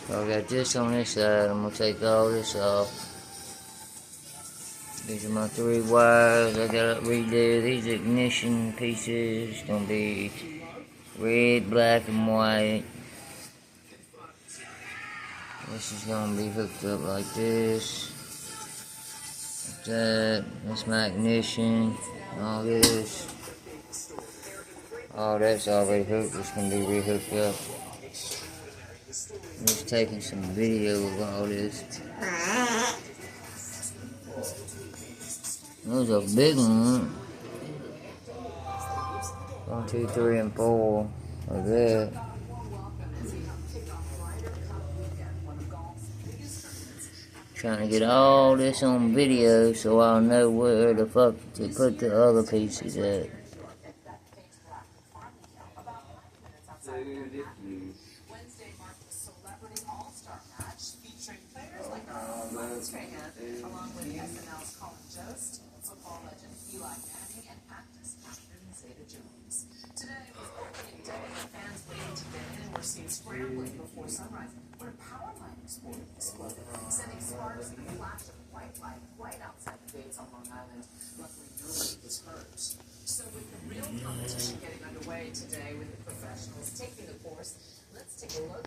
So I got this on this side. I'm gonna take all this off. These are my 3 wires. I gotta redo these ignition pieces. It's gonna be red, black, and white. This is gonna be hooked up like this. Like that. That's my ignition. All this. Oh, that's already hooked. It's gonna be re-hooked up. I'm just taking some video of all this. That was a big one. 1, 2, 3, and 4. Like that. Trying to get all this on video so I'll know where the fuck to put the other pieces at. Wednesday marked the Celebrity All-Star match featuring players like Michael Strahan, along with SNL's Colin Jost, football legend Eli Manning, and actress Catherine Zeta-Jones. Today was opening day, and fans waiting to get in were seen scrambling before sunrise when a power line exploded, sending sparks and a flash of white light right outside the gates on Long Island. Luckily, nobody was hurt. So with the real competition getting underway today with the professionals taking the course, let's take a look.